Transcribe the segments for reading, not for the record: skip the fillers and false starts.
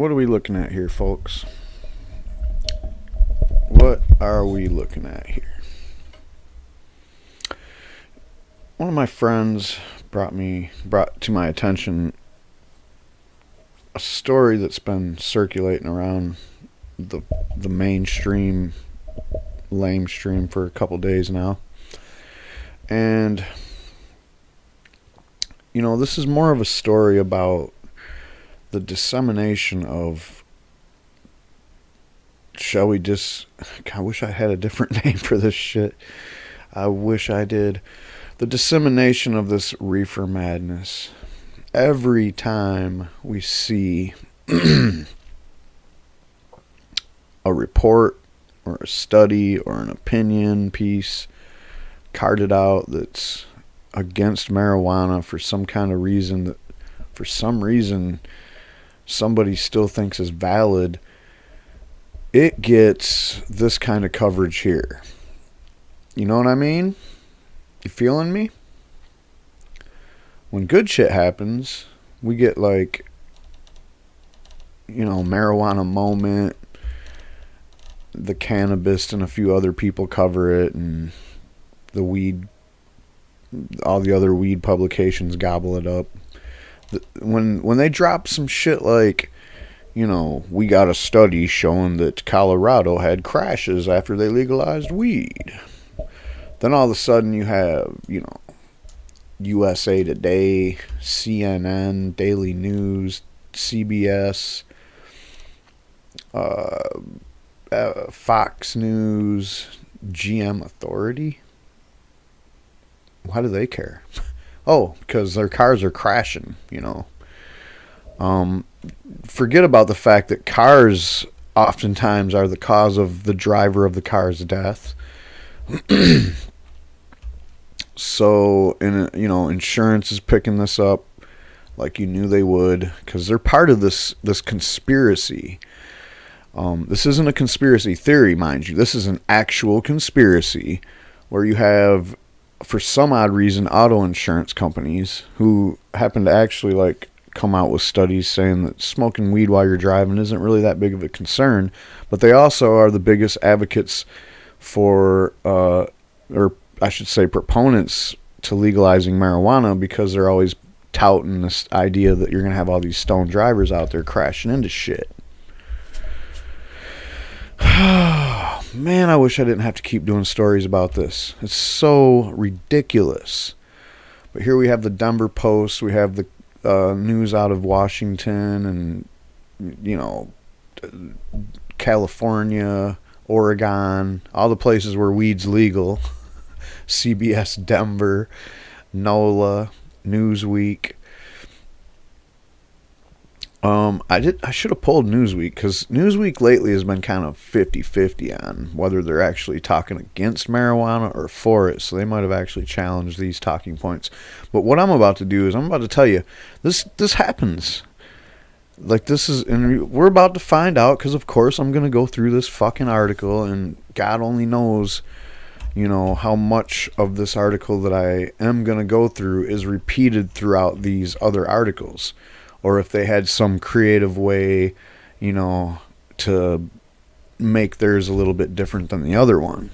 What are we looking at here, folks? What are we looking at here? One of my friends brought to my attention a story that's been circulating around the mainstream lamestream for a couple days now. And this is more of a story about the dissemination of, I wish I had a different name for this shit. I wish I did. The dissemination of this reefer madness. Every time we see a report or a study or an opinion piece carted out that's against marijuana for some kind of reason that for some reason somebody still thinks is valid, it gets this kind of coverage here. You know what I mean? You feeling me? When good shit happens, we get marijuana moment, the cannabis and a few other people cover it, and the weed, all the other weed publications gobble it up. When they drop some shit like, we got a study showing that Colorado had crashes after they legalized weed, then all of a sudden you have, USA Today, CNN, Daily News, CBS, Fox News, GM Authority. Why do they care? Oh, because their cars are crashing, Forget about the fact that cars oftentimes are the cause of the driver of the car's death. So, insurance is picking this up like you knew they would, because they're part of this conspiracy. This isn't a conspiracy theory, mind you. This is an actual conspiracy where you have, for some odd reason, auto insurance companies who happen to actually come out with studies saying that smoking weed while you're driving isn't really that big of a concern, but they also are the biggest advocates for, or I should say proponents to legalizing marijuana, because they're always touting this idea that you're going to have all these stoned drivers out there crashing into shit. Man, I wish I didn't have to keep doing stories about this. It's so ridiculous. But here we have the Denver Post, we have the news out of Washington and, California, Oregon, all the places where weed's legal. CBS Denver, NOLA, Newsweek. I should have pulled Newsweek, because Newsweek lately has been kind of 50-50 on whether they're actually talking against marijuana or for it, so they might have actually challenged these talking points. But what I'm about to do is I'm about to tell you, this happens. And we're about to find out, because of course I'm going to go through this fucking article, and God only knows, how much of this article that I am going to go through is repeated throughout these other articles. Or if they had some creative way, to make theirs a little bit different than the other one.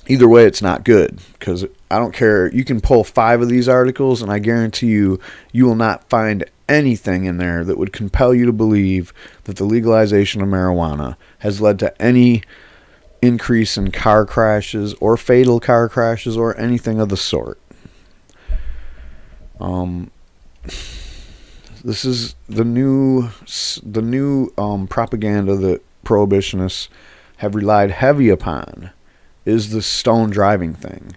Either way, it's not good, because I don't care. You can pull 5 of these articles, and I guarantee you will not find anything in there that would compel you to believe that the legalization of marijuana has led to any increase in car crashes or fatal car crashes or anything of the sort. This is the new propaganda that prohibitionists have relied heavy upon, is the stone driving thing.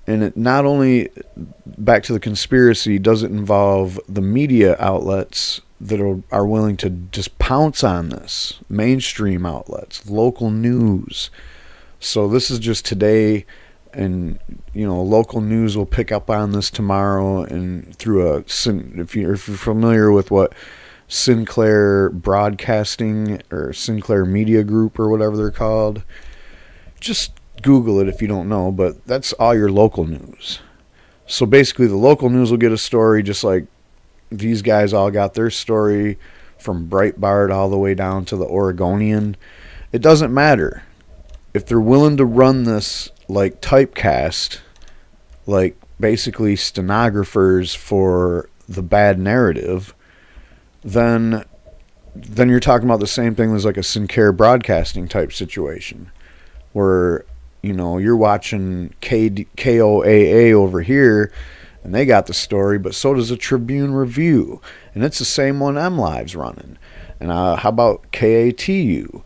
And it not only, back to the conspiracy, does it involve the media outlets that are willing to just pounce on this, mainstream outlets, local news. So this is just today, and local news will pick up on this tomorrow, and through if you're familiar with what Sinclair Broadcasting or Sinclair Media Group or whatever they're called, just Google it if you don't know, but that's all your local news. So basically the local news will get a story just like these guys all got their story from Breitbart all the way down to the Oregonian. It doesn't matter. If they're willing to run this like typecast, like basically stenographers for the bad narrative, then you're talking about the same thing as like a Sinclair Broadcasting type situation, where you're watching KOAA over here, and they got the story, but so does a Tribune Review, and it's the same one MLive's running. And how about KATU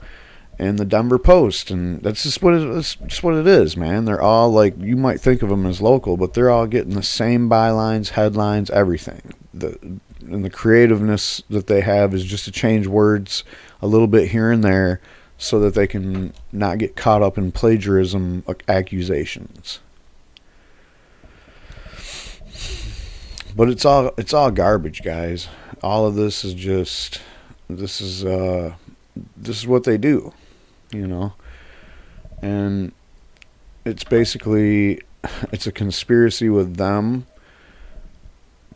and the Denver Post? And that's just what it is, man. They're all like, you might think of them as local, but they're all getting the same bylines, headlines, everything. And the creativeness that they have is just to change words a little bit here and there so that they can not get caught up in plagiarism accusations. But it's all garbage, guys. All of this is just this is what they do, and it's basically it's a conspiracy with them,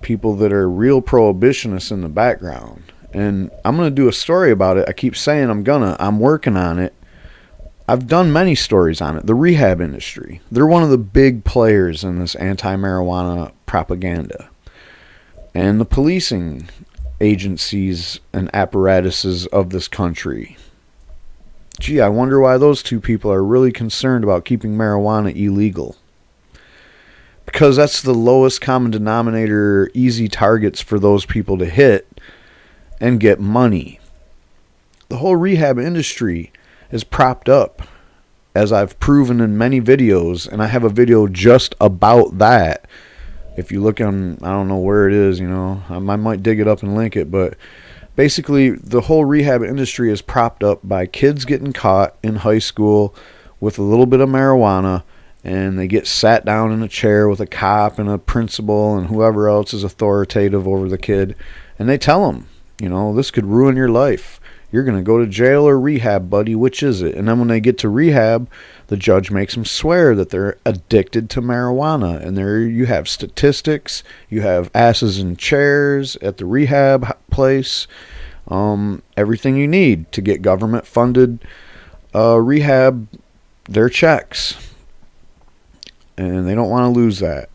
people that are real prohibitionists in the background. And I'm going to do a story about it. I keep saying I'm working on it. I've done many stories on it. The rehab industry, they're one of the big players in this anti-marijuana propaganda. And the policing agencies and apparatuses of this country. Gee, I wonder why those two people are really concerned about keeping marijuana illegal. Because that's the lowest common denominator, easy targets for those people to hit and get money. The whole rehab industry is propped up, as I've proven in many videos, and I have a video just about that. If you look on, I don't know where it is, I might dig it up and link it, but basically the whole rehab industry is propped up by kids getting caught in high school with a little bit of marijuana, and they get sat down in a chair with a cop and a principal and whoever else is authoritative over the kid, and they tell them, this could ruin your life. You're going to go to jail or rehab, buddy. Which is it? And then when they get to rehab, the judge makes them swear that they're addicted to marijuana. And there you have statistics. You have asses in chairs at the rehab place. Everything you need to get government-funded rehab, their checks. And they don't want to lose that.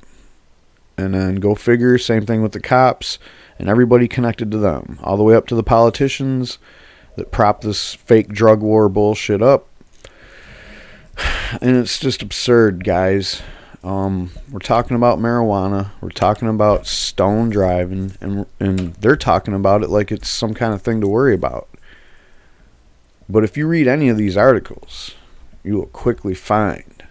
And then go figure, same thing with the cops and everybody connected to them, all the way up to the politicians that prop this fake drug war bullshit up. And it's just absurd, guys. We're talking about marijuana. We're talking about stone driving, and they're talking about it like it's some kind of thing to worry about. But if you read any of these articles, you will quickly find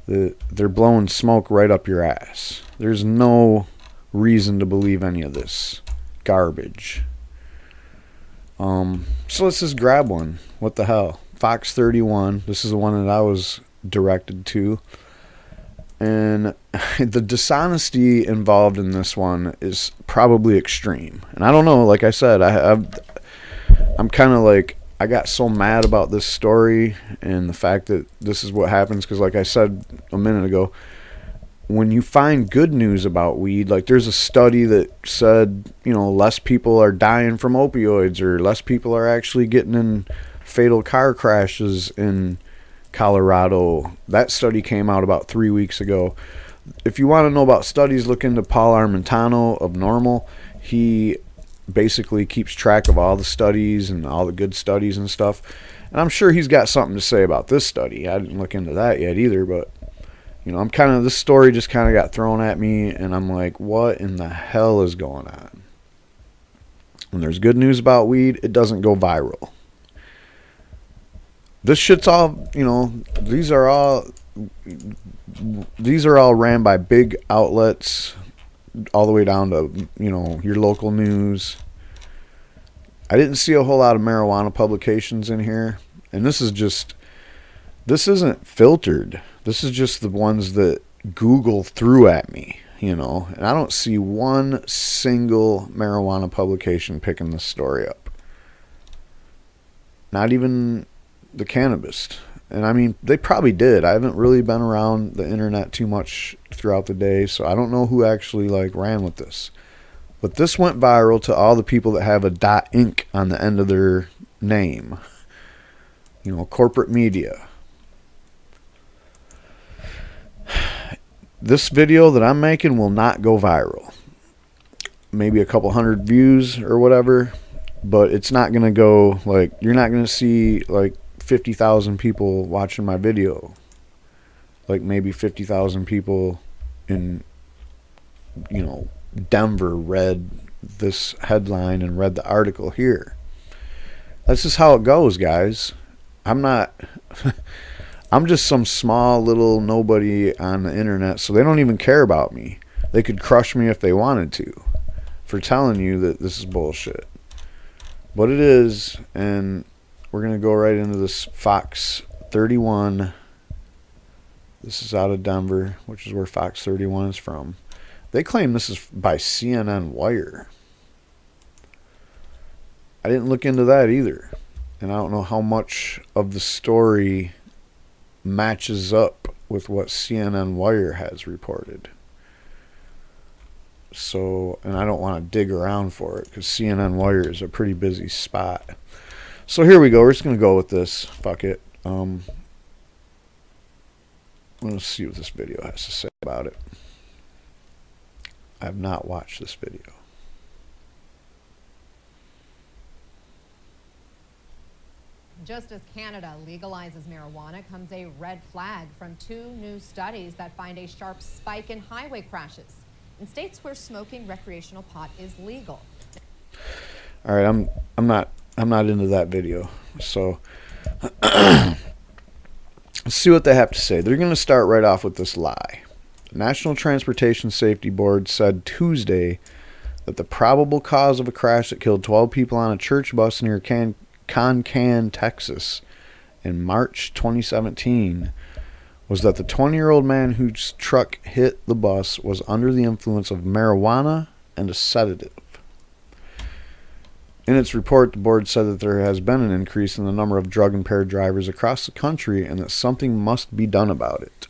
that they're blowing smoke right up your ass. There's no reason to believe any of this garbage. So let's just grab one. What the hell? Fox 31. This is the one that I was directed to. And the dishonesty involved in this one is probably extreme. And I don't know, like I said, I'm kind of like, I got so mad about this story and the fact that this is what happens, because like I said a minute ago, when you find good news about weed, like there's a study that said, less people are dying from opioids, or less people are actually getting in fatal car crashes in Colorado. That study came out about 3 weeks ago. If you want to know about studies, look into Paul Armentano of NORML. He basically keeps track of all the studies and all the good studies and stuff. And I'm sure he's got something to say about this study. I didn't look into that yet either, but this story just kind of got thrown at me, and I'm like, what in the hell is going on? When there's good news about weed, it doesn't go viral. This shit's all, these are all ran by big outlets, all the way down to, your local news. I didn't see a whole lot of marijuana publications in here, and this isn't filtered. This is just the ones that Google threw at me, and I don't see one single marijuana publication picking this story up. Not even the cannabis. And I mean, they probably did. I haven't really been around the internet too much throughout the day, so I don't know who actually ran with this. But this went viral to all the people that have a .inc on the end of their name. You know, corporate media. This video that I'm making will not go viral. Maybe a couple hundred views or whatever, but it's not going to go, like, you're not going to see like 50,000 people watching my video. Like maybe 50,000 people in, you know, Denver read this headline and read the article here. That's just how it goes, guys. I'm not I'm just some small little nobody on the internet, so they don't even care about me. They could crush me if they wanted to for telling you that this is bullshit. But it is, and we're going to go right into this Fox 31. This is out of Denver, which is where Fox 31 is from. They claim this is by CNN Wire. I didn't look into that either. And I don't know how much of the story matches up with what CNN Wire has reported. So, and I don't want to dig around for it because CNN Wire is a pretty busy spot. So here we go. We're just going to go with this. Fuck it. Let's see what this video has to say about it. I have not watched this video. Just as Canada legalizes marijuana comes a red flag from two new studies that find a sharp spike in highway crashes in states where smoking recreational pot is legal. All right, I'm not into that video. So let's see what they have to say. They're going to start right off with this lie. The National Transportation Safety Board said Tuesday that the probable cause of a crash that killed 12 people on a church bus near Concan, Texas in March 2017 was that the 20-year-old man whose truck hit the bus was under the influence of marijuana and a sedative. In its report, the board said that there has been an increase in the number of drug-impaired drivers across the country and that something must be done about it.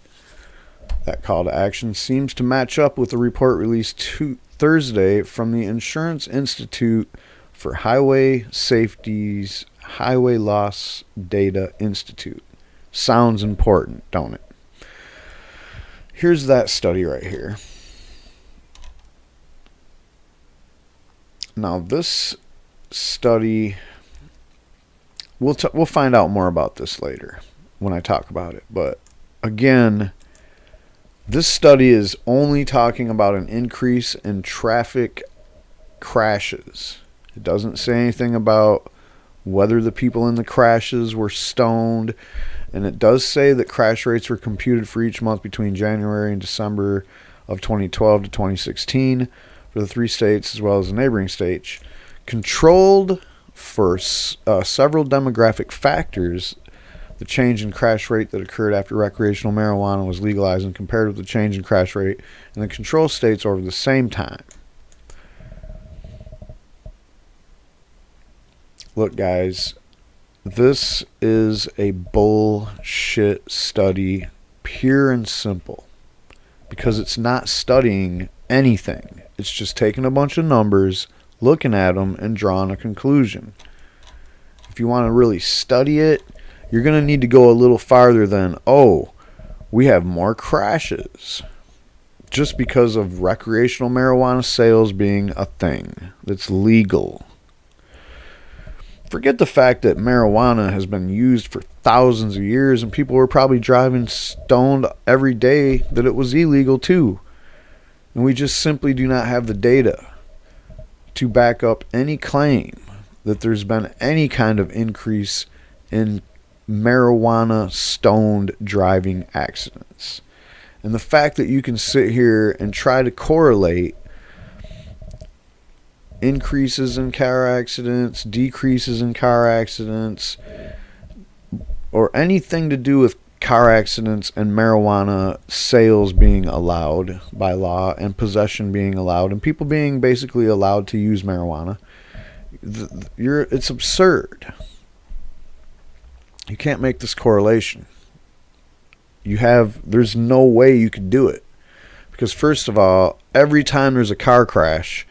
That call to action seems to match up with a report released Thursday from the Insurance Institute for Highway Safety's Highway Loss Data Institute. Sounds important, don't it? Here's that study right here. Now this study, we'll find out more about this later when I talk about it. But again, this study is only talking about an increase in traffic crashes. It doesn't say anything about whether the people in the crashes were stoned. And it does say that crash rates were computed for each month between January and December of 2012 to 2016 for the three states as well as the neighboring states. Controlled for several demographic factors, the change in crash rate that occurred after recreational marijuana was legalized and compared with the change in crash rate in the control states over the same time. Look, guys, this is a bullshit study, pure and simple, because it's not studying anything. It's just taking a bunch of numbers, looking at them, and drawing a conclusion. If you want to really study it, you're going to need to go a little farther than, oh, we have more crashes just because of recreational marijuana sales being a thing that's legal. Forget the fact that marijuana has been used for thousands of years and people were probably driving stoned every day that it was illegal too. And we just simply do not have the data to back up any claim that there's been any kind of increase in marijuana stoned driving accidents. And the fact that you can sit here and try to correlate increases in car accidents, decreases in car accidents, or anything to do with car accidents and marijuana sales being allowed by law and possession being allowed and people being basically allowed to use marijuana, it's absurd. You can't make this correlation. There's no way you could do it. Because first of all, every time there's a car crash,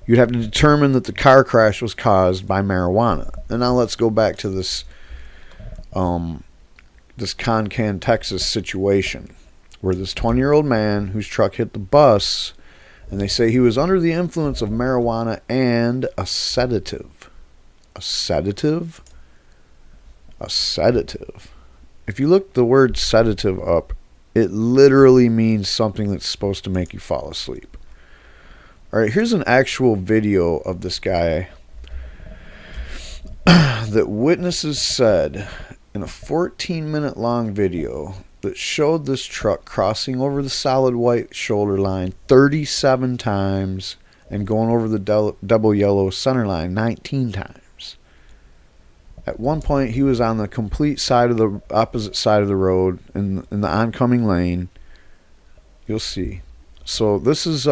you'd have to determine that the car crash was caused by marijuana. And now let's go back to this this Concan, Texas situation where this 20-year-old man whose truck hit the bus, and they say he was under the influence of marijuana and a sedative. A sedative? A sedative. If you look the word sedative up, it literally means something that's supposed to make you fall asleep. Alright, here's an actual video of this guy that witnesses said in a 14-minute long video that showed this truck crossing over the solid white shoulder line 37 times and going over the double yellow center line 19 times. At one point, he was on the complete side of the opposite side of the road in the oncoming lane. You'll see. So this is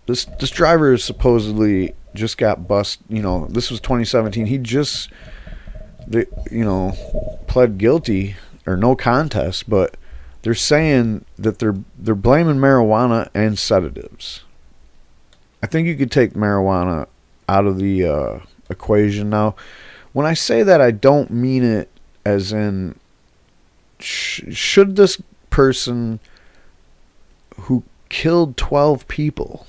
this driver is supposedly just got busted. You know, this was 2017. He just pled guilty or no contest, but they're saying that they're blaming marijuana and sedatives. I think you could take marijuana out of the equation now. When I say that, I don't mean it as in should this person who killed 12 people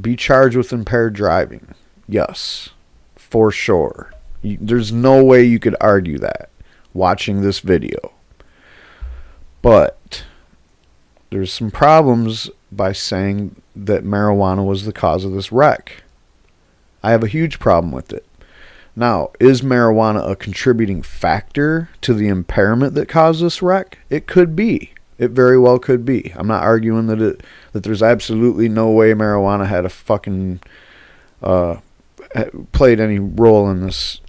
be charged with impaired driving? Yes, for sure. There's no way you could argue that watching this video. But there's some problems by saying that marijuana was the cause of this wreck. I have a huge problem with it. Now, is marijuana a contributing factor to the impairment that caused this wreck? It could be. It very well could be. I'm not arguing that there's absolutely no way marijuana had a fucking played any role in this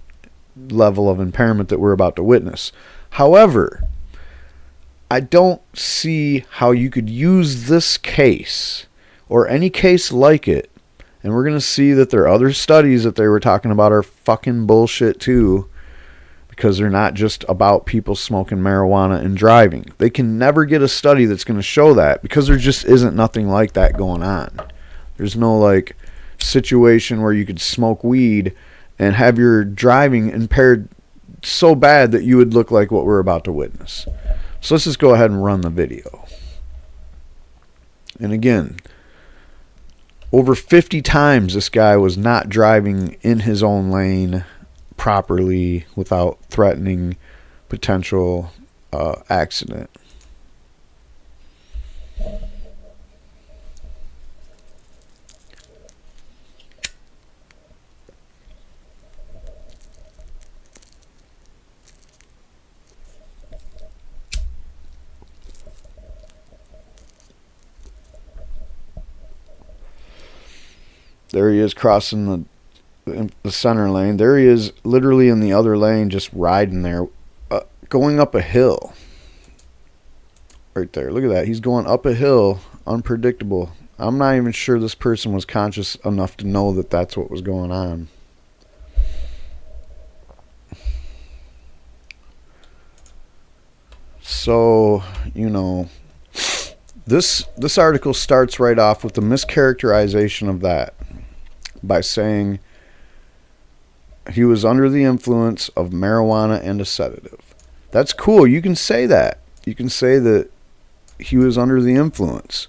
level of impairment that we're about to witness. However, I don't see how you could use this case or any case like it, and we're going to see that there are other studies that they were talking about are fucking bullshit too, because they're not just about people smoking marijuana and driving. They can never get a study that's going to show that because there just isn't nothing like that going on. There's no like situation where you could smoke weed and have your driving impaired so bad that you would look like what we're about to witness. So let's just go ahead and run the video. And again, over 50 times this guy was not driving in his own lane properly without threatening potential accident. There he is crossing the center lane. There he is literally in the other lane just riding there, going up a hill. Right there. Look at that. He's going up a hill. Unpredictable. I'm not even sure this person was conscious enough to know that that's what was going on. So, you know, this article starts right off with the mischaracterization of that by saying he was under the influence of marijuana and a sedative. That's cool. You can say that. You can say that he was under the influence.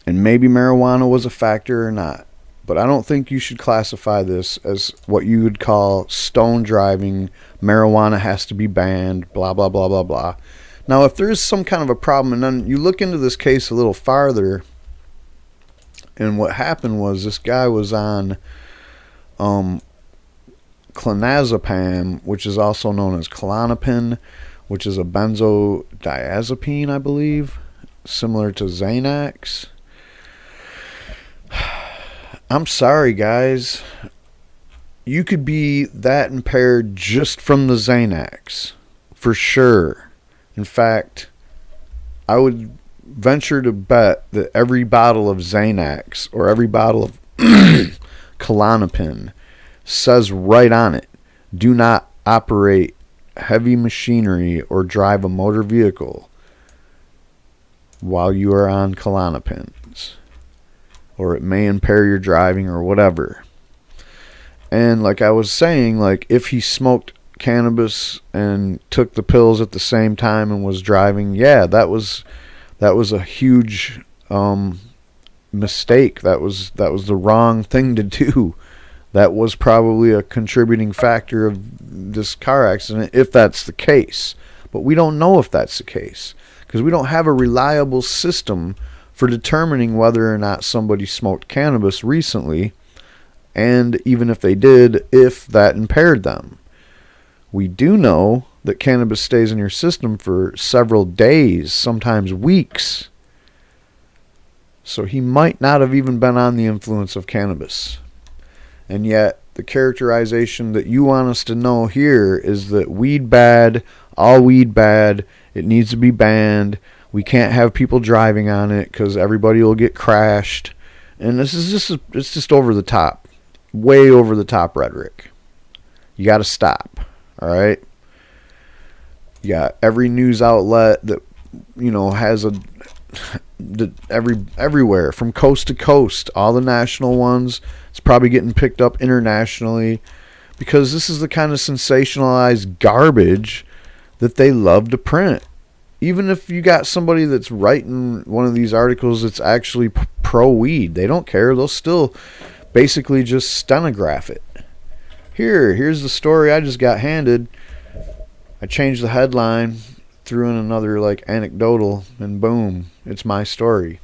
And maybe marijuana was a factor or not. But I don't think you should classify this as what you would call stone driving. Marijuana has to be banned, blah, blah, blah, blah, blah. Now, if there is some kind of a problem, and then you look into this case a little farther, and what happened was this guy was on clonazepam, which is also known as Klonopin, which is a benzodiazepine, I believe, similar to Xanax. I'm sorry, guys. You could be that impaired just from the Xanax, for sure. In fact, I would venture to bet that every bottle of Xanax or every bottle of Klonopin says right on it, do not operate heavy machinery or drive a motor vehicle while you are on Klonopins. or it may impair your driving or whatever. And like I was saying, like if he smoked cannabis and took the pills at the same time and was driving, yeah, that was a huge mistake. That was the wrong thing to do. That was probably a contributing factor of this car accident, if that's the case. But we don't know if that's the case, because we don't have a reliable system for determining whether or not somebody smoked cannabis recently, and even if they did, if that impaired them. We do know that cannabis stays in your system for several days, sometimes weeks. So he might not have even been on the influence of cannabis. And yet, the characterization that you want us to know here is that weed bad, all weed bad, it needs to be banned, we can't have people driving on it because everybody will get crashed. And this is it's just over the top. Way over the top rhetoric. You got to stop. All right? You got every news outlet that, has everywhere from coast to coast, all the national ones. It's probably getting picked up internationally because this is the kind of sensationalized garbage that they love to print. Even if you got somebody that's writing one of these articles that's actually pro-weed, they don't care. They'll still basically just stenograph it. Here's the story I just got handed. I changed the headline, threw in another anecdotal, and boom, it's my story.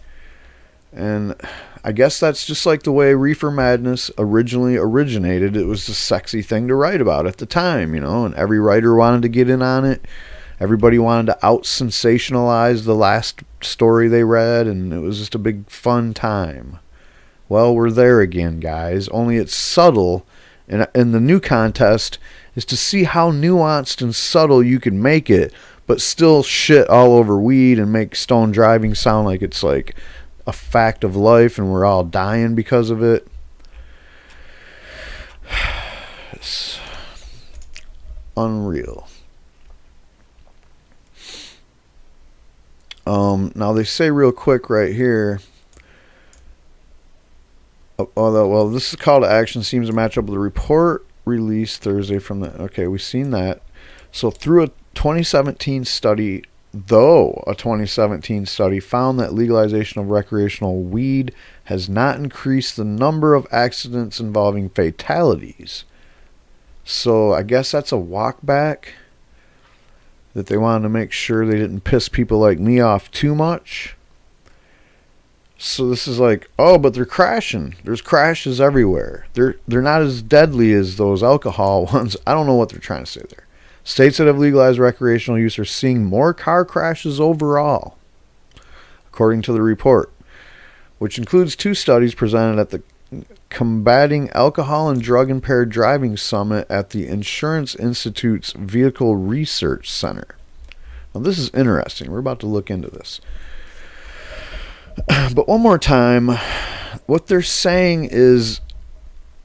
And I guess that's just like the way Reefer Madness originally originated. It was the sexy thing to write about at the time, and every writer wanted to get in on it. Everybody wanted to out-sensationalize the last story they read, and it was just a big fun time. Well, we're there again, guys, only it's subtle, and the new contest is to see how nuanced and subtle you can make it, but still shit all over weed and make stone driving sound like it's like a fact of life and we're all dying because of it. It's unreal. Now they say real quick right here, although, this call to action seems to match up with the report released Thursday from the, okay, we've seen that. So through a 2017 study found that legalization of recreational weed has not increased the number of accidents involving fatalities. So I guess that's a walk back, that they wanted to make sure they didn't piss people like me off too much. So this is like, oh, but they're crashing. There's crashes everywhere. They're not as deadly as those alcohol ones. I don't know what they're trying to say there. States that have legalized recreational use are seeing more car crashes overall, according to the report, which includes 2 studies presented at the Combating Alcohol and Drug Impaired Driving Summit at the Insurance Institute's Vehicle Research Center. Now this is interesting. We're about to look into this. But one more time, what they're saying is,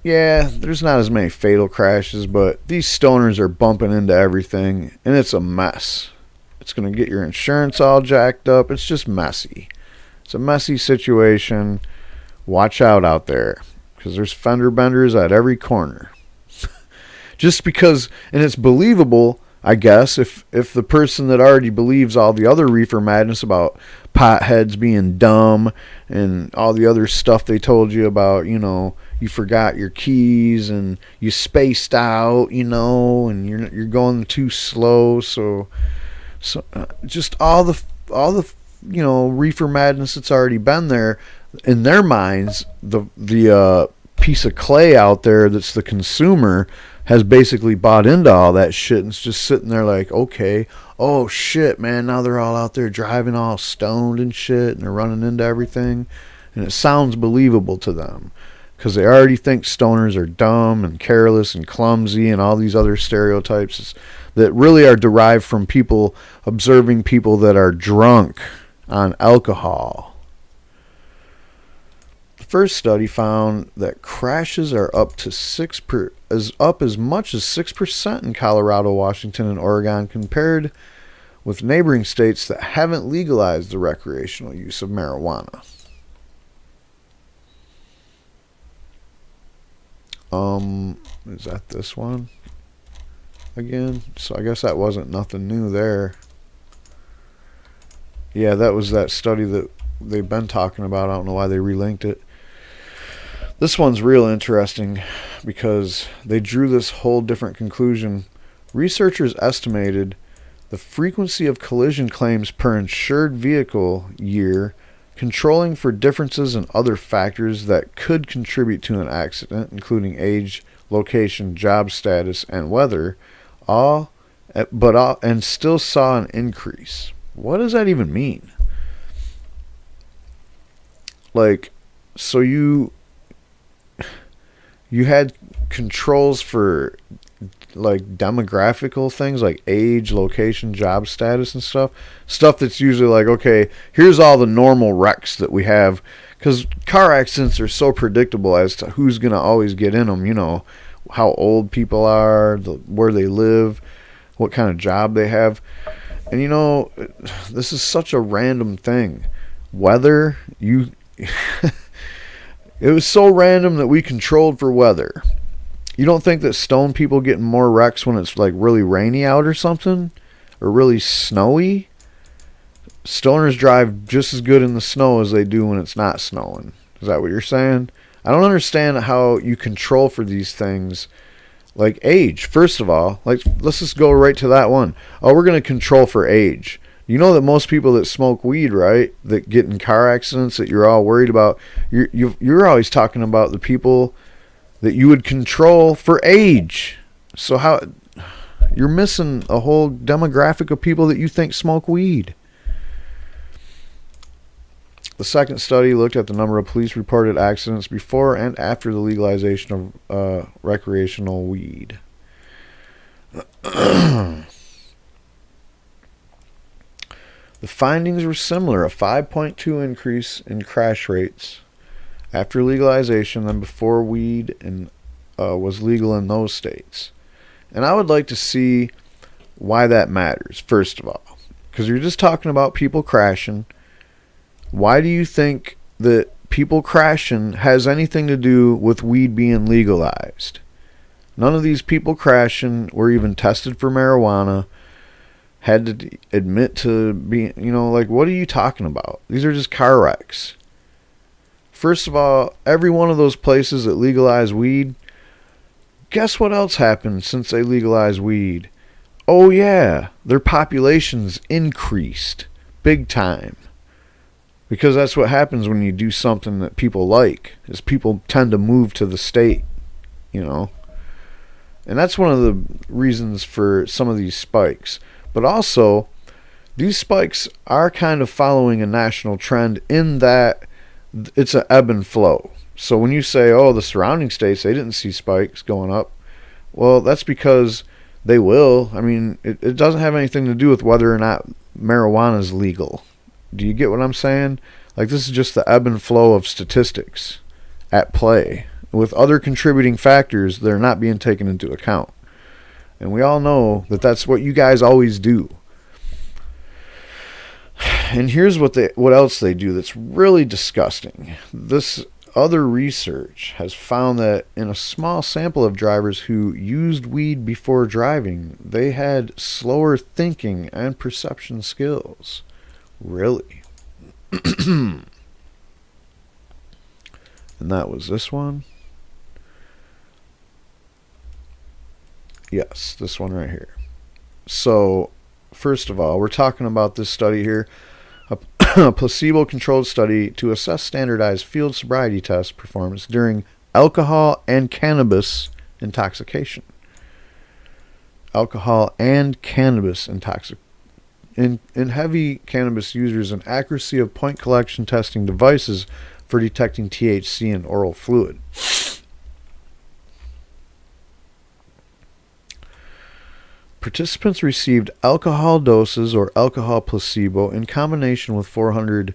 yeah, there's not as many fatal crashes, but these stoners are bumping into everything, and it's a mess. It's going to get your insurance all jacked up. It's just messy. It's a messy situation. Watch out there, because there's fender benders at every corner. Just because, and it's believable, I guess, if the person that already believes all the other reefer madness about potheads being dumb and all the other stuff they told you about, you forgot your keys and you spaced out, and you're going too slow, so just all the reefer madness that's already been there in their minds, the piece of clay out there that's the consumer has basically bought into all that shit and it's just sitting there like, okay, oh shit, man, now they're all out there driving all stoned and shit and they're running into everything, and it sounds believable to them because they already think stoners are dumb and careless and clumsy and all these other stereotypes that really are derived from people observing people that are drunk on alcohol. The first study found that crashes are up to as much as 6% in Colorado, Washington, and Oregon compared with neighboring states that haven't legalized the recreational use of marijuana. Is that this one again? So I guess that wasn't nothing new there. Yeah, that was that study that they've been talking about. I don't know why they relinked it. This one's real interesting because they drew this whole different conclusion. Researchers estimated the frequency of collision claims per insured vehicle year, controlling for differences in other factors that could contribute to an accident, including age, location, job status, and weather, and still saw an increase. What does that even mean? Like, so you had controls for like demographical things like age, location, job status, and stuff that's usually like, okay, here's all the normal wrecks that we have, because car accidents are so predictable as to who's going to always get in them. You know, how old people are, where they live, what kind of job they have. And you know, this is such a random thing. Weather, it was so random that we controlled for weather. You don't think that stone people get more wrecks when it's like really rainy out or something? Or really snowy? Stoners drive just as good in the snow as they do when it's not snowing. Is that what you're saying? I don't understand how you control for these things. Like age, first of all. Like, let's just go right to that one. Oh, we're going to control for age. You know that most people that smoke weed, right, that get in car accidents that you're all worried about, you're always talking about the people that you would control for age. So how you're missing a whole demographic of people that you think smoke weed. The second study looked at the number of police reported accidents before and after the legalization of recreational weed. The findings were similar, a 5.2 increase in crash rates after legalization than before weed was legal in those states. And I would like to see why that matters, first of all. Because you're just talking about people crashing. Why do you think that people crashing has anything to do with weed being legalized? None of these people crashing were even tested for marijuana, had to admit to being, like, what are you talking about? These are just car wrecks. First of all, every one of those places that legalize weed, guess what else happened since they legalized weed? Oh yeah, their populations increased big time. Because that's what happens when you do something that people like, is people tend to move to the state, And that's one of the reasons for some of these spikes. But also, these spikes are kind of following a national trend in that it's an ebb and flow. So when you say, oh, the surrounding states, they didn't see spikes going up, well, that's because they will. I mean, it doesn't have anything to do with whether or not marijuana is legal. Do you get what I'm saying? Like, this is just the ebb and flow of statistics at play, with other contributing factors that are not being taken into account. And we all know that that's what you guys always do. And here's what else they do that's really disgusting. This other research has found that in a small sample of drivers who used weed before driving, they had slower thinking and perception skills. Really? And that was this one. Yes, this one right here. So, first of all, we're talking about this study here, a placebo-controlled study to assess standardized field sobriety test performance during alcohol and cannabis intoxication. Alcohol and cannabis intoxication. In heavy cannabis users, an accuracy of point collection testing devices for detecting THC in oral fluid. Participants received alcohol doses or alcohol placebo in combination with 400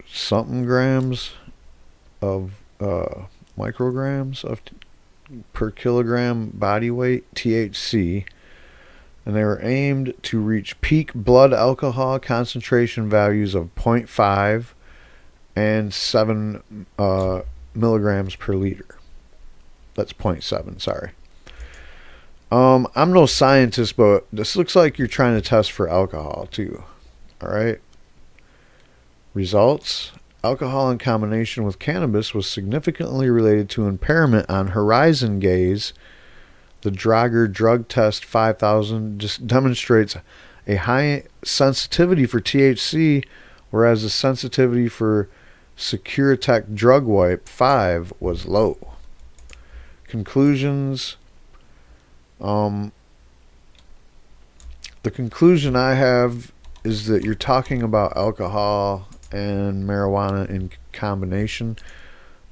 something grams of micrograms of per kilogram body weight THC, and they were aimed to reach peak blood alcohol concentration values of 0.5 and 7 milligrams per liter. That's 0.7, sorry. I'm no scientist, but this looks like you're trying to test for alcohol too. All right. Results. Alcohol in combination with cannabis was significantly related to impairment on horizon gaze. The Drager drug test 5000 just demonstrates a high sensitivity for THC, whereas the sensitivity for Securitech Drug Wipe 5 was low. Conclusions. The conclusion I have is that you're talking about alcohol and marijuana in combination,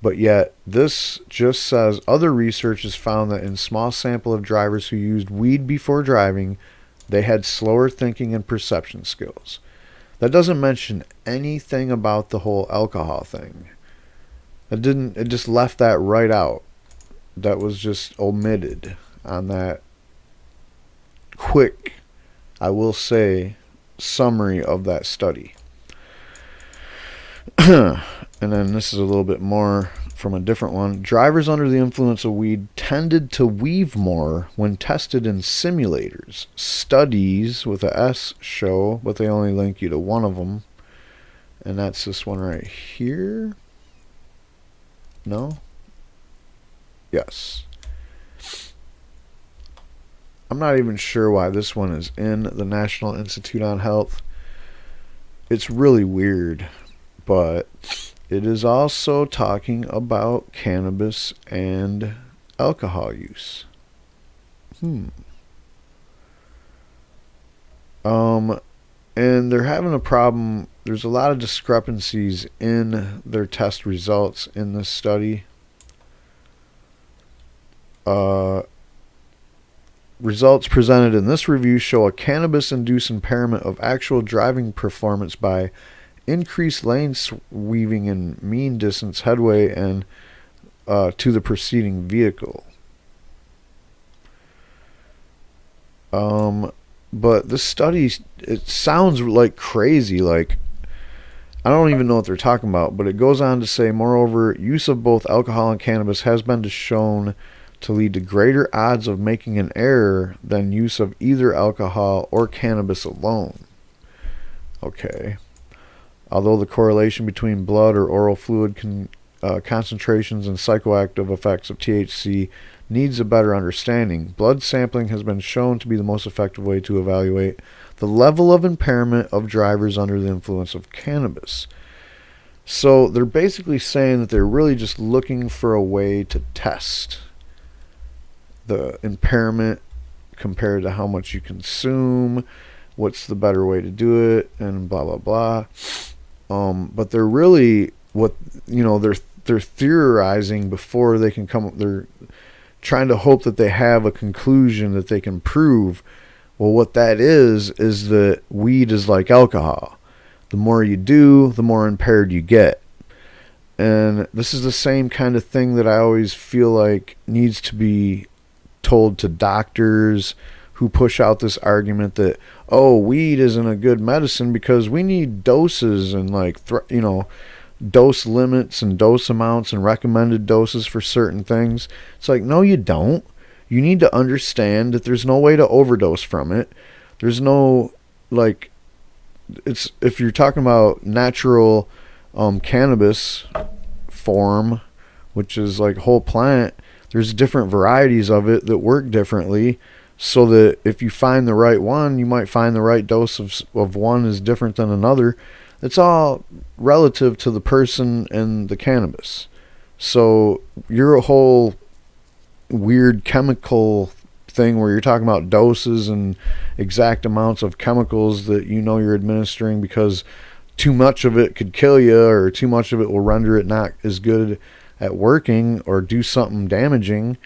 but yet this just says other research has found that in small sample of drivers who used weed before driving, they had slower thinking and perception skills. That doesn't mention anything about the whole alcohol thing. It just left that right out. That was just omitted on that quick, I will say, summary of that study. And then this is a little bit more from a different one. Drivers under the influence of weed tended to weave more when tested in simulators. Studies with a S show, but they only link you to one of them. And that's this one right here. No? Yes. I'm not even sure why this one is in the National Institute on Health. It's really weird, but it is also talking about cannabis and alcohol use. And they're having a problem. There's a lot of discrepancies in their test results in this study. Results presented in this review show a cannabis-induced impairment of actual driving performance by increased lane weaving and mean distance headway and to the preceding vehicle. But this study, it sounds like crazy. Like, I don't even know what they're talking about. But it goes on to say, moreover, use of both alcohol and cannabis has been shown to lead to greater odds of making an error than use of either alcohol or cannabis alone. Okay. Although the correlation between blood or oral fluid concentrations and psychoactive effects of THC needs a better understanding, blood sampling has been shown to be the most effective way to evaluate the level of impairment of drivers under the influence of cannabis. So they're basically saying that they're really just looking for a way to test the impairment compared to how much you consume, what's the better way to do it, and blah blah blah. But they're really they're theorizing before they can come. They're trying to hope that they have a conclusion that they can prove. Well, what that is that weed is like alcohol. The more you do, the more impaired you get. And this is the same kind of thing that I always feel like needs to be told to doctors who push out this argument that, oh, weed isn't a good medicine because we need doses and dose limits and dose amounts and recommended doses for certain things. It's like, no, you don't. You need to understand that there's no way to overdose from it. There's no, it's, if you're talking about natural cannabis form, which is like whole plant, there's different varieties of it that work differently, so that if you find the right one, you might find the right dose of one is different than another. It's all relative to the person and the cannabis. So your whole weird chemical thing where you're talking about doses and exact amounts of chemicals that you know you're administering because too much of it could kill you or too much of it will render it not as good at working or do something damaging.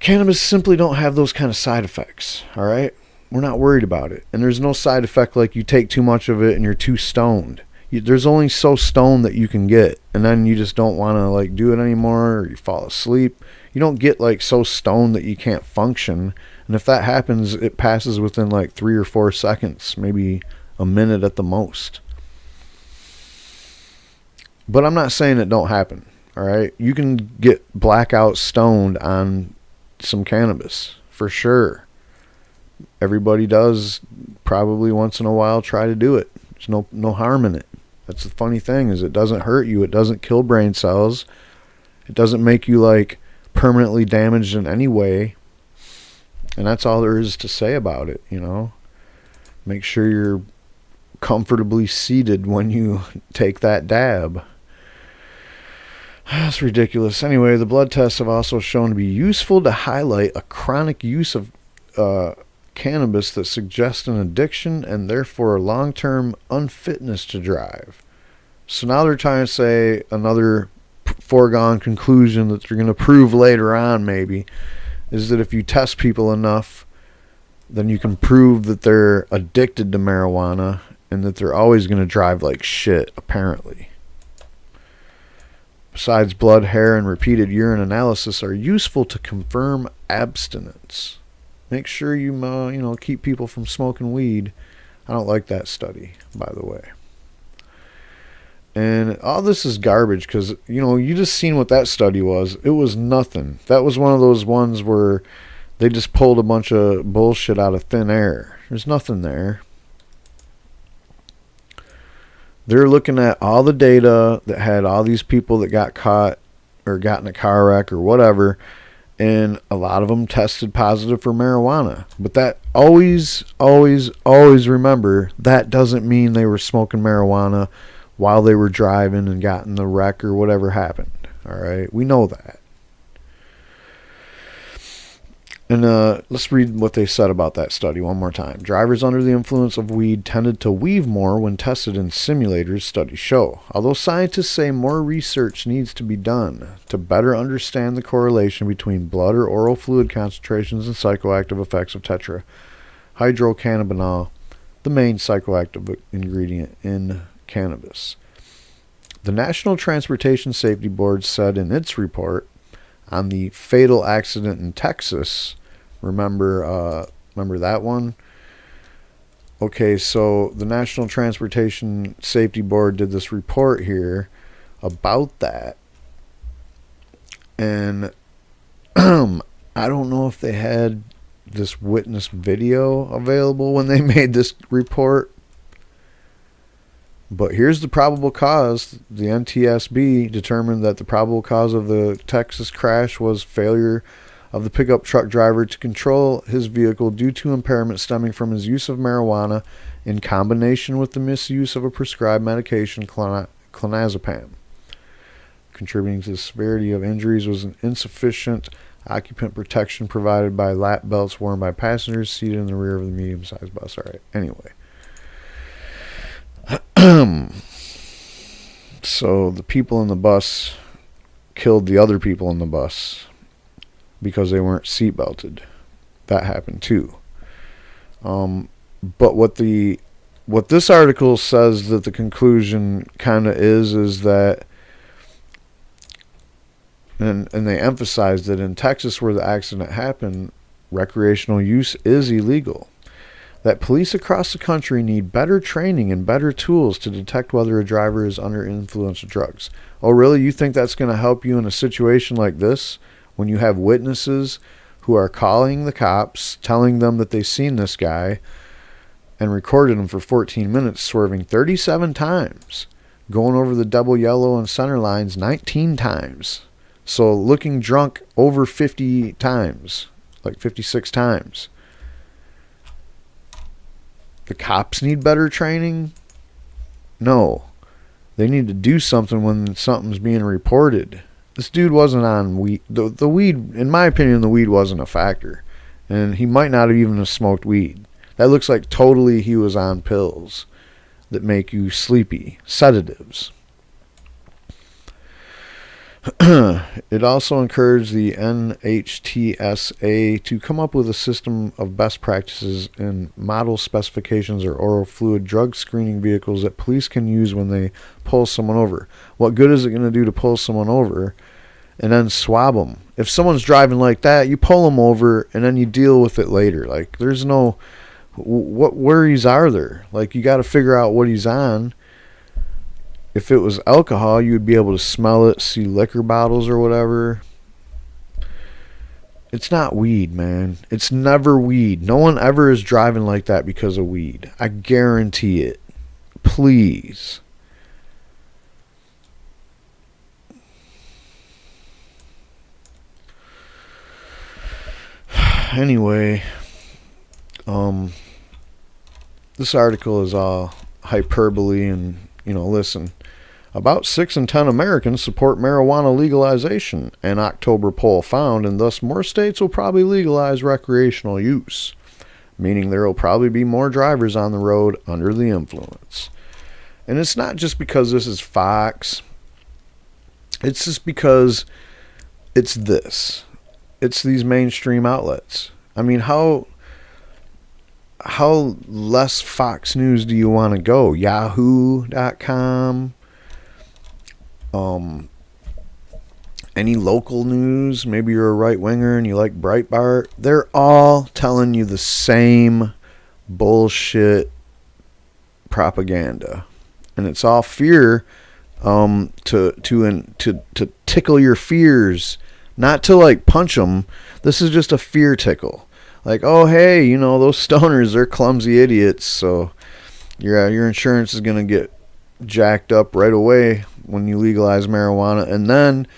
Cannabis simply don't have those kind of side effects, all right? We're not worried about it. And there's no side effect like you take too much of it and you're too stoned. There's only so stoned that you can get, and then you just don't want to do it anymore, or you fall asleep. You don't get so stoned that you can't function. And if that happens, it passes within 3 or 4 seconds, maybe a minute at the most. But I'm not saying it don't happen. All right, you can get blackout stoned on some cannabis for sure. Everybody does probably once in a while try to do it. There's no harm in it. That's the funny thing, is it doesn't hurt you. It doesn't kill brain cells. It doesn't make you like permanently damaged in any way. And that's all there is to say about it, you know. Make sure you're comfortably seated when you take that dab. That's ridiculous. Anyway, the blood tests have also shown to be useful to highlight a chronic use of cannabis that suggests an addiction and therefore a long-term unfitness to drive. So now they're trying to say another foregone conclusion that they're going to prove later on maybe is that if you test people enough, then you can prove that they're addicted to marijuana and that they're always going to drive like shit, apparently. Besides, blood, hair, and repeated urine analysis are useful to confirm abstinence. Make sure you keep people from smoking weed. I don't like that study, by the way. And all this is garbage because, you just seen what that study was. It was nothing. That was one of those ones where they just pulled a bunch of bullshit out of thin air. There's nothing there. They're looking at all the data that had all these people that got caught or got in a car wreck or whatever, and a lot of them tested positive for marijuana. But that always remember, that doesn't mean they were smoking marijuana while they were driving and got in the wreck or whatever happened. All right, we know that. And let's read what they said about that study one more time. Drivers under the influence of weed tended to weave more when tested in simulators, studies show. Although scientists say more research needs to be done to better understand the correlation between blood or oral fluid concentrations and psychoactive effects of tetrahydrocannabinol, the main psychoactive ingredient in cannabis. The National Transportation Safety Board said in its report on the fatal accident in Texas. Remember that one? Okay, so the National Transportation Safety Board did this report here about that. And I don't know if they had this witness video available when they made this report. But here's the probable cause. The NTSB determined that the probable cause of the Texas crash was failure of the pickup truck driver to control his vehicle due to impairment stemming from his use of marijuana in combination with the misuse of a prescribed medication, clonazepam. Contributing to the severity of injuries was an insufficient occupant protection provided by lap belts worn by passengers seated in the rear of the medium-sized bus. All right, anyway. So the people in the bus killed the other people in the bus because they weren't seatbelted. That happened too. But what this article says that the conclusion kind of is that, and they emphasize that in Texas where the accident happened, recreational use is illegal. That police across the country need better training and better tools to detect whether a driver is under influence of drugs. Oh, really? You think that's going to help you in a situation like this when you have witnesses who are calling the cops, telling them that they've seen this guy and recorded him for 14 minutes, swerving 37 times, going over the double yellow and center lines 19 times. So looking drunk over 50 times, like 56 times. The cops need better training? No. They need to do something when something's being reported. This dude wasn't on weed. The weed, in my opinion, the weed wasn't a factor. And he might not have even have smoked weed. That looks like totally he was on pills that make you sleepy. Sedatives. It also encouraged the NHTSA to come up with a system of best practices and model specifications or oral fluid drug screening vehicles that police can use when they pull someone over. What good is it going to do to pull someone over and then swab them? If someone's driving like that, you pull them over and then you deal with it later. Like, there's no... What worries are there? Like, you got to figure out what he's on. if it was alcohol, you would be able to smell it, see liquor bottles or whatever. It's not weed, man. It's never weed. No one ever is driving like that because of weed. I guarantee it. Please. Anyway, this article is all hyperbole and, listen. About 6 in 10 Americans support marijuana legalization, an October poll found, and thus more states will probably legalize recreational use, meaning there will probably be more drivers on the road under the influence. And it's not just because this is Fox. It's just because it's this. It's these mainstream outlets. I mean, how less Fox News do you want to go? Yahoo.com? Any local news, maybe you're a right winger and you like Breitbart, they're all telling you the same bullshit propaganda, and it's all fear, to tickle your fears, not to like punch them. This is just a fear tickle, like, oh hey, those stoners, they're clumsy idiots, so your insurance is gonna get jacked up right away when you legalize marijuana, and then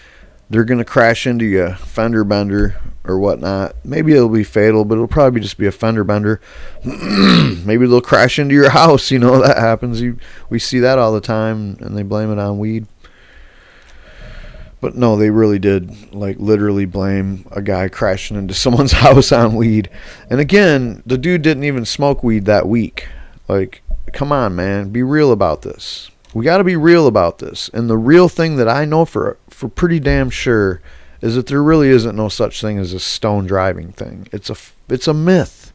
they're going to crash into you, fender bender or whatnot. Maybe it'll be fatal, but it'll probably just be a fender bender. Maybe they'll crash into your house. That happens. We see that all the time, and they blame it on weed. But no, they really did, like, literally blame a guy crashing into someone's house on weed. And again, the dude didn't even smoke weed that week. Like, come on, man. Be real about this. We got to be real about this. And the real thing that I know for pretty damn sure is that there really isn't no such thing as a stone driving thing. It's a myth.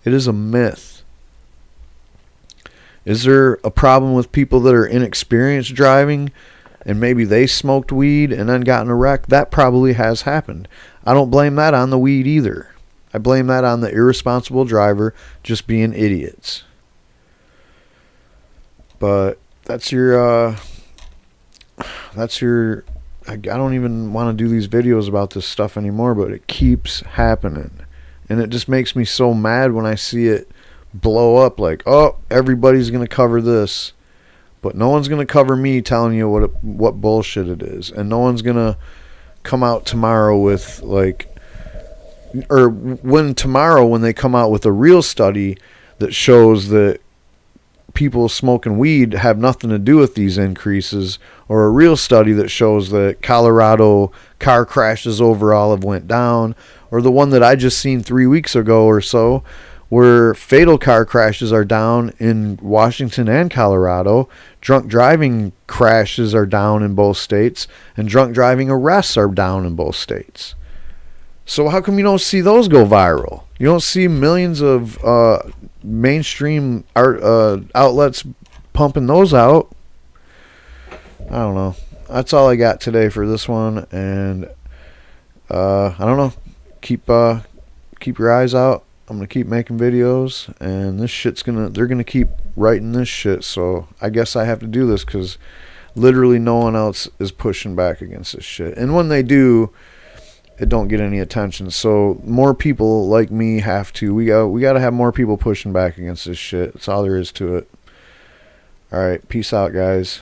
It is a myth. Is there a problem with people that are inexperienced driving and maybe they smoked weed and then got in a wreck? That probably has happened. I don't blame that on the weed either. I blame that on the irresponsible driver just being idiots. But that's your I don't even want to do these videos about this stuff anymore, but it keeps happening. And it just makes me so mad when I see it blow up like, oh, everybody's going to cover this. But no one's going to cover me telling you what bullshit it is. And no one's going to come out tomorrow with when they come out with a real study that shows that people smoking weed have nothing to do with these increases, or a real study that shows that Colorado car crashes overall have went down, or the one that I just seen 3 weeks ago or so where fatal car crashes are down in Washington and Colorado, drunk driving crashes are down in both states, and drunk driving arrests are down in both states. So how come you don't see those go viral? You don't see millions of mainstream outlets pumping those out? I don't know. That's all I got today for this one, and I don't know. Keep your eyes out. I'm gonna keep making videos, and this shit's they're gonna keep writing this shit. So I guess I have to do this because literally no one else is pushing back against this shit. And when they do, it don't get any attention. So more people like me have to. We got to have more people pushing back against this shit. That's all there is to it. All right, peace out, guys.